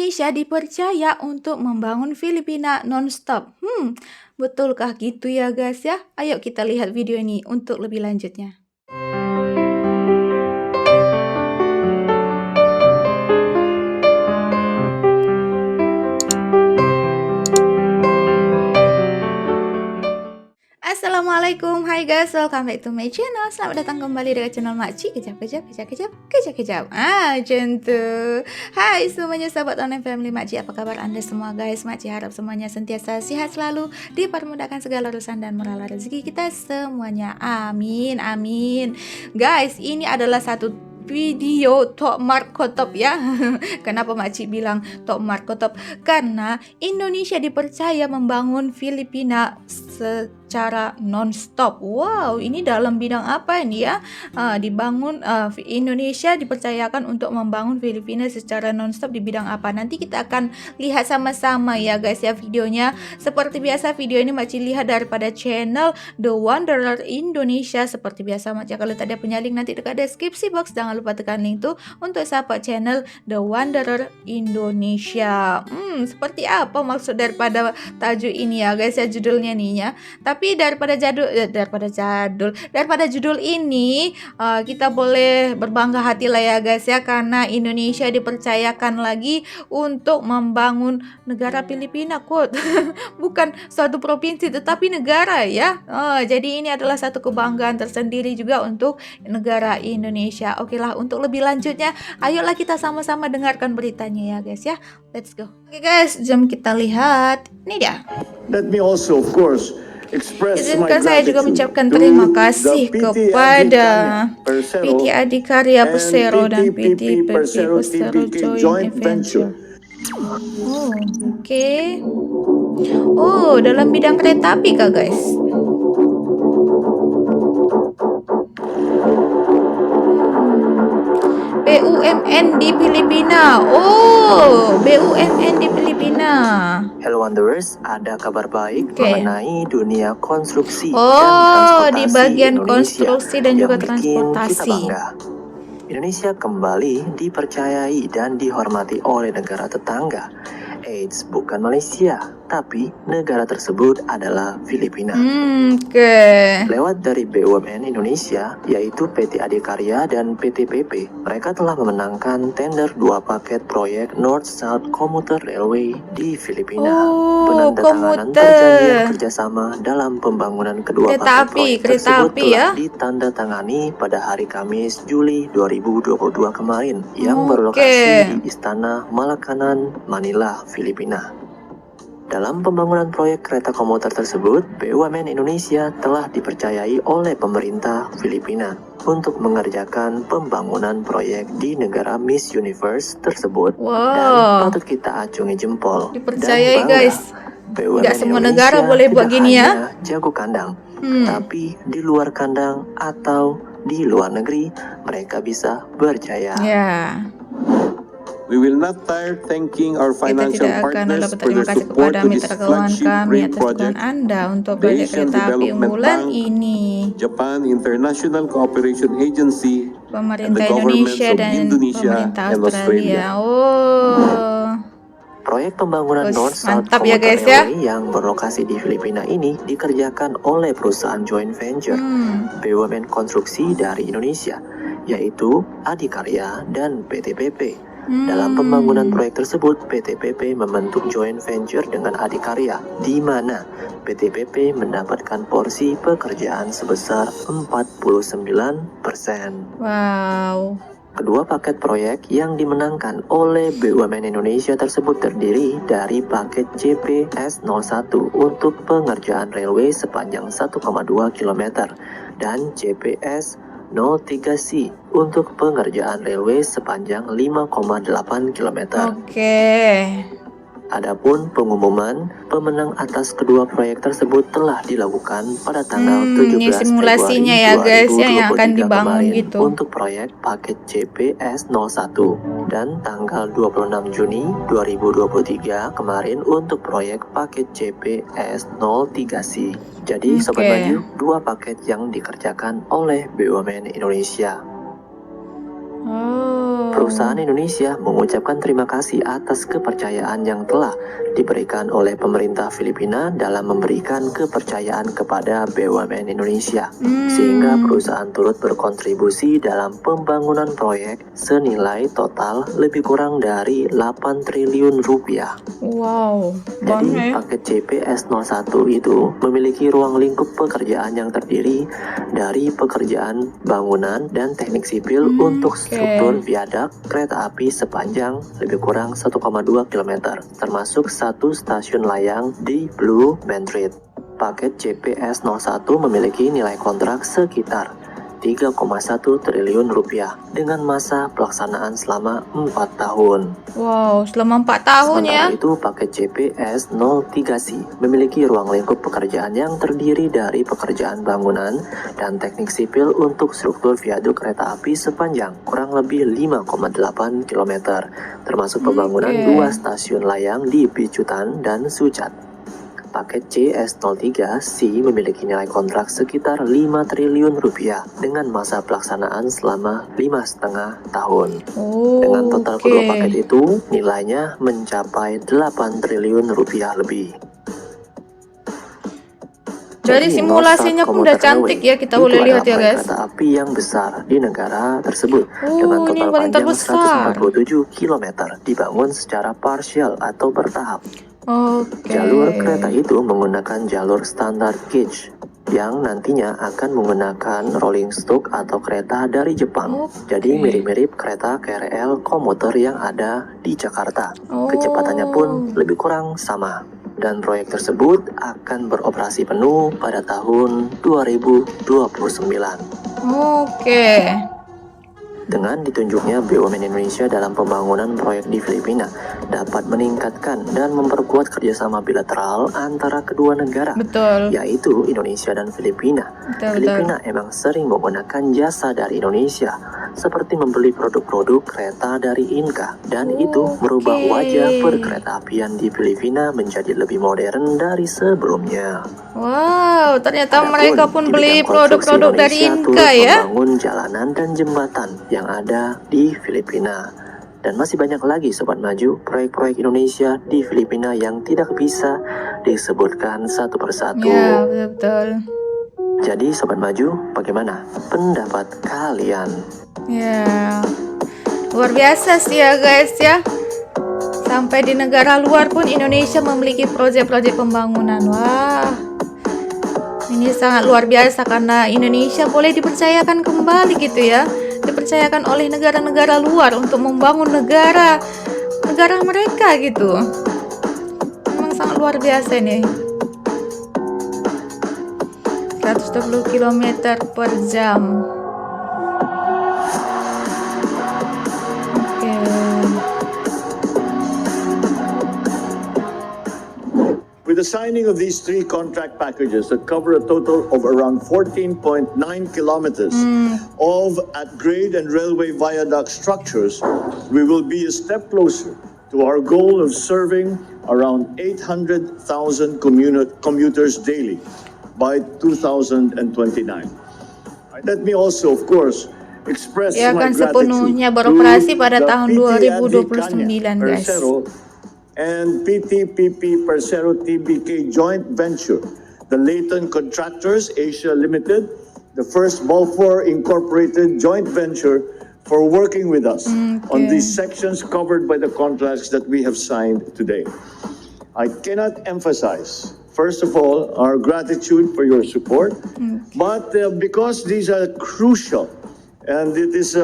Indonesia dipercaya untuk membangun Filipina non-stop. Betulkah gitu ya guys ya? Ayo kita lihat video ini untuk lebih lanjutnya. Assalamualaikum, hai guys, welcome back to my channel. Selamat datang kembali dengan channel Makci. Kejap. Macam tu. Hai semuanya sahabat online family Makci, apa kabar anda semua guys? Makci harap semuanya sentiasa sehat selalu, dipermudahkan segala urusan dan murahlah rezeki kita semuanya. Amin, amin. Guys, ini adalah satu video Tok Marco Top ya. Kenapa Makci bilang Tok Marco Top? Karena Indonesia dipercaya membangun Filipina secara non-stop. Wow, ini dalam bidang apa ini ya? Indonesia dipercayakan untuk membangun Filipina secara non-stop di bidang apa? Nanti kita akan lihat sama-sama ya guys ya videonya. Seperti biasa video ini Makci lihat daripada channel The Wanderer Indonesia. Seperti biasa Makci kalau tadi punya link nanti dekat deskripsi box, jangan lupa tekan link tuh untuk sahabat channel The Wanderer Indonesia. Seperti apa maksud daripada tajuk ini ya guys ya, judulnya nih ya. Tapi daripada judul ini kita boleh berbangga hati lah ya guys ya, karena Indonesia dipercayakan lagi untuk membangun negara Filipina quote. Bukan suatu provinsi tetapi negara ya. Jadi ini adalah satu kebanggaan tersendiri juga untuk negara Indonesia. Oke lah, untuk lebih lanjutnya ayolah kita sama-sama dengarkan beritanya ya guys ya. Let's go. Oke guys, jom kita lihat. Ini dia. Let me also of course izinkan saya juga mengucapkan terima kasih kepada PT Adikarya Persero dan PT Persero Joint Venture. Oke. Dalam bidang kereta api kah guys? BUMN di Filipina. BUMN di Filipina. Hello Wanderers, ada kabar baik mengenai dunia konstruksi dan transportasi di bagian Indonesia konstruksi dan juga yang bikin transportasi. kita bangga. Indonesia kembali dipercayai dan dihormati oleh negara tetangga. Eits, bukan Malaysia, tapi negara tersebut adalah Filipina. Lewat dari BUMN Indonesia, yaitu PT Adikarya dan PT PP, mereka telah memenangkan tender 2 paket proyek North-South Commuter Railway di Filipina. Penandatanganan perjanjian kerjasama dalam pembangunan kedua paket proyek tersebut telah ditandatangani pada hari Kamis, Juli 2022 kemarin, yang berlokasi di Istana Malakanan, Manila, Filipina. Dalam pembangunan proyek kereta komuter tersebut, BUMN Indonesia telah dipercayai oleh pemerintah Filipina untuk mengerjakan pembangunan proyek di negara Miss Universe tersebut. Dan patut kita acungi jempol. Dipercayai dan bangga, guys. BUMN Gak semua Indonesia negara boleh buat gini ya. Jago kandang, tapi di luar kandang atau di luar negeri mereka bisa berjaya. We will not tire thanking our financial Kita tidak akan partners lupa for terima their kasih support kepada to this mitra keuangan flagship kami rail atas dukungan project. Anda untuk The proyek Asian kereta api Development unggulan Bank, ini. Japan International Cooperation Agency, and Pemerintah the governments Indonesia of dan Indonesia pemerintah and Australia. Proyek pembangunan North-South Mantap ya Commuter guys ya. Railway yang berlokasi di Filipina ini dikerjakan oleh perusahaan joint venture BUMN konstruksi dari Indonesia, yaitu Adikarya dan PT PP. Dalam pembangunan proyek tersebut, PT PP membentuk joint venture dengan Adikarya, di mana PT PP mendapatkan porsi pekerjaan sebesar 49%. Wow. Kedua paket proyek yang dimenangkan oleh BUMN Indonesia tersebut terdiri dari paket JPS01 untuk pengerjaan railway sepanjang 1,2 km dan JPS 03C untuk pengerjaan railway sepanjang 5,8 km. Adapun pengumuman pemenang atas kedua proyek tersebut telah dilakukan pada tanggal 17 ini simulasinya ya guys ya, yang akan dibangun kemarin gitu. untuk proyek paket JPS01 dan tanggal 26 Juni 2023 kemarin untuk proyek paket JPS03C. Jadi Sobat Maju, dua paket yang dikerjakan oleh BUMN Indonesia. Perusahaan Indonesia mengucapkan terima kasih atas kepercayaan yang telah diberikan oleh pemerintah Filipina dalam memberikan kepercayaan kepada BUMN Indonesia, sehingga perusahaan turut berkontribusi dalam pembangunan proyek senilai total lebih kurang dari 8 triliun rupiah. Wow, Jadi banyak ya. paket CPS01 itu memiliki ruang lingkup pekerjaan yang terdiri dari pekerjaan bangunan dan teknik sipil untuk struktur viadak kereta api sepanjang lebih kurang 1,2 km, termasuk satu stasiun layang di Blue Band. Paket CPS01 memiliki nilai kontrak sekitar 3,1 triliun rupiah dengan masa pelaksanaan selama 4 tahun. Wow, selama 4 tahun ya. Sementara itu, paket CPS03C memiliki ruang lingkup pekerjaan yang terdiri dari pekerjaan bangunan dan teknik sipil untuk struktur viaduk kereta api sepanjang kurang lebih 5,8 km, termasuk pembangunan 2 stasiun layang di Bicutan dan Sucat. Paket CS03C memiliki nilai kontrak sekitar 5 triliun rupiah dengan masa pelaksanaan selama 5,5 tahun. Dengan total kedua paket itu, nilainya mencapai 8 triliun rupiah lebih. Jadi simulasinya pun udah cantik ya, kita boleh lihat ya guys. Kereta api yang besar di negara tersebut dengan ini total paling panjang terbesar. 147 km dibangun secara parsial atau bertahap. Oke. Jalur kereta itu menggunakan jalur standar gauge yang nantinya akan menggunakan rolling stock atau kereta dari Jepang. Jadi mirip-mirip kereta KRL komuter yang ada di Jakarta. Kecepatannya pun lebih kurang sama. Dan proyek tersebut akan beroperasi penuh pada tahun 2029. Oke. Dengan ditunjuknya BUMN Indonesia dalam pembangunan proyek di Filipina dapat meningkatkan dan memperkuat kerjasama bilateral antara kedua negara, Betul. yaitu Indonesia dan Filipina. Filipina emang sering menggunakan jasa dari Indonesia, seperti membeli produk-produk kereta dari Inka, dan itu merubah wajah perkeretaapian di Filipina menjadi lebih modern dari sebelumnya. Wow, ternyata Adapun mereka pun di beli bidang produk-produk konstruksi dari Indonesia Inka turut ya. membangun jalanan dan jembatan yang ada di Filipina. Dan masih banyak lagi Sobat Maju, proyek-proyek Indonesia di Filipina yang tidak bisa disebutkan satu persatu. Ya, betul. Jadi Sobat Maju, bagaimana pendapat kalian? Ya, luar biasa sih ya guys ya. Sampai di negara luar pun Indonesia memiliki proyek-proyek pembangunan. Wah, ini sangat luar biasa karena Indonesia boleh dipercayakan kembali gitu ya. Dipercayakan oleh negara-negara luar untuk membangun negara mereka gitu. Memang sangat luar biasa nih. 120 km per jam. Oke. With the signing of these 3 contract packages that cover a total of around 14.9 kilometers of at-grade and railway viaduct structures, we will be a step closer to our goal of serving around 800,000 commuters daily by 2029. Let me also, of course, express Ya my akan gratitude sepenuhnya beroperasi pada to tahun PT 2029 guys. Persero and PTPP Persero TBK joint venture, the Leighton Contractors Asia Limited, the first Balfour Incorporated joint venture, for working with us on these sections covered by the contracts that we have signed today. I cannot emphasize, first of all, our gratitude for your support, but because these are crucial and it is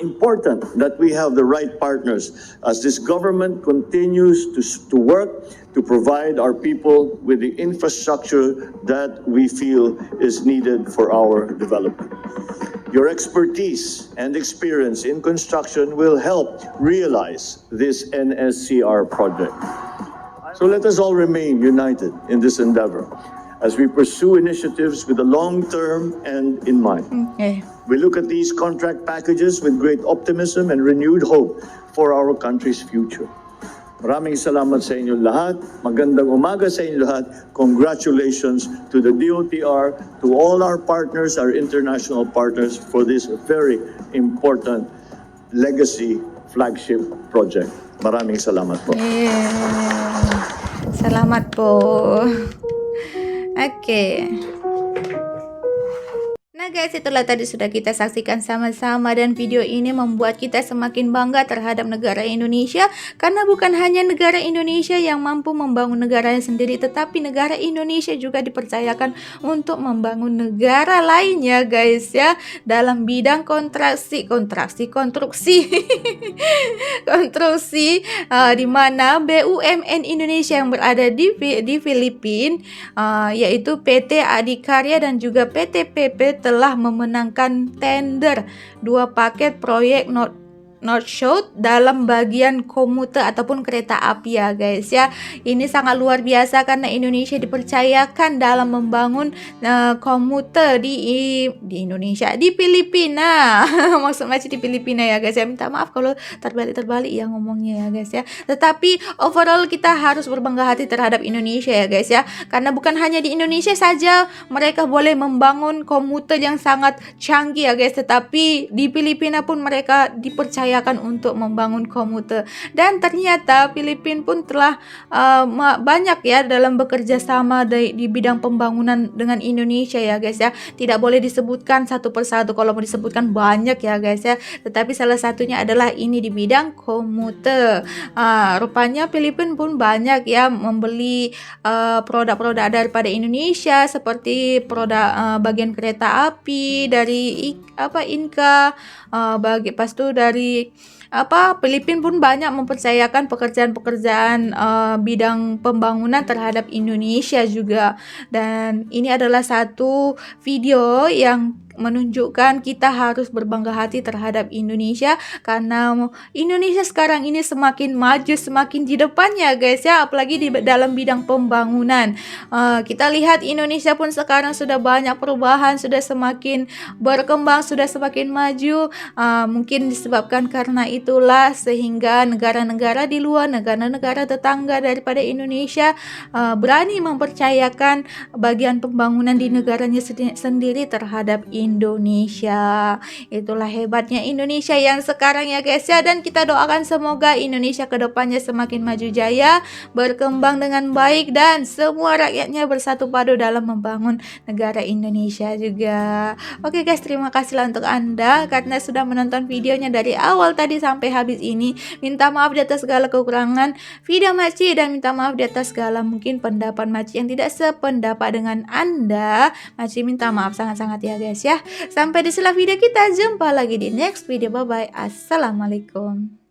important that we have the right partners as this government continues to work to provide our people with the infrastructure that we feel is needed for our development. Your expertise and experience in construction will help realize this NSCR project. So let us all remain united in this endeavor as we pursue initiatives with the long-term end in mind. We look at these contract packages with great optimism and renewed hope for our country's future. Maraming salamat sa inyo lahat. Magandang umaga sa inyo lahat. Congratulations to the DOTR, to all our partners, our international partners, for this very important legacy flagship project. Maraming salamat po. Selamat po. Oke. Nah guys, itulah tadi sudah kita saksikan sama-sama, dan video ini membuat kita semakin bangga terhadap negara Indonesia, karena bukan hanya negara Indonesia yang mampu membangun negaranya sendiri, tetapi negara Indonesia juga dipercayakan untuk membangun negara lainnya guys ya, dalam bidang konstruksi di mana BUMN Indonesia yang berada di Filipina, yaitu PT Adikarya dan juga PT PP telah memenangkan tender 2 paket proyek North South dalam bagian komuter ataupun kereta api ya guys ya. Ini sangat luar biasa karena Indonesia dipercayakan dalam membangun komuter di Indonesia, di Filipina. Maksud macam di Filipina ya guys ya. Minta maaf kalau terbalik ya ngomongnya ya guys ya. Tetapi overall kita harus berbangga hati terhadap Indonesia ya guys ya. Karena bukan hanya di Indonesia saja mereka boleh membangun komuter yang sangat canggih ya guys, tetapi di Filipina pun mereka dipercaya untuk membangun komuter, dan ternyata Filipina pun telah banyak ya dalam bekerja sama di bidang pembangunan dengan Indonesia ya guys ya. Tidak boleh disebutkan satu persatu, kalau mau disebutkan banyak ya guys ya, tetapi salah satunya adalah ini di bidang komuter. Rupanya Filipina pun banyak ya membeli produk-produk daripada Indonesia, seperti produk bagian kereta api dari Inka, pas itu dari Filipina pun banyak mempercayakan pekerjaan-pekerjaan bidang pembangunan terhadap Indonesia juga. Dan ini adalah satu video yang menunjukkan kita harus berbangga hati terhadap Indonesia, karena Indonesia sekarang ini semakin maju, semakin di depannya guys ya, apalagi di dalam bidang pembangunan. Kita lihat Indonesia pun sekarang sudah banyak perubahan, sudah semakin berkembang, sudah semakin maju. Mungkin disebabkan karena itulah sehingga negara-negara di luar, negara-negara tetangga daripada Indonesia berani mempercayakan bagian pembangunan di negaranya sendiri terhadap Indonesia. Itulah hebatnya Indonesia yang sekarang ya guys ya, dan kita doakan semoga Indonesia kedepannya semakin maju jaya, berkembang dengan baik, dan semua rakyatnya bersatu padu dalam membangun negara Indonesia juga. Oke guys, terima kasihlah untuk Anda karena sudah menonton videonya dari awal tadi sampai habis ini. Minta maaf di atas segala kekurangan video Makci, dan minta maaf di atas segala mungkin pendapat Makci yang tidak sependapat dengan Anda. Makci minta maaf sangat-sangat ya guys ya. Sampai di sela video kita, jumpa lagi di next video. Bye bye. Assalamualaikum.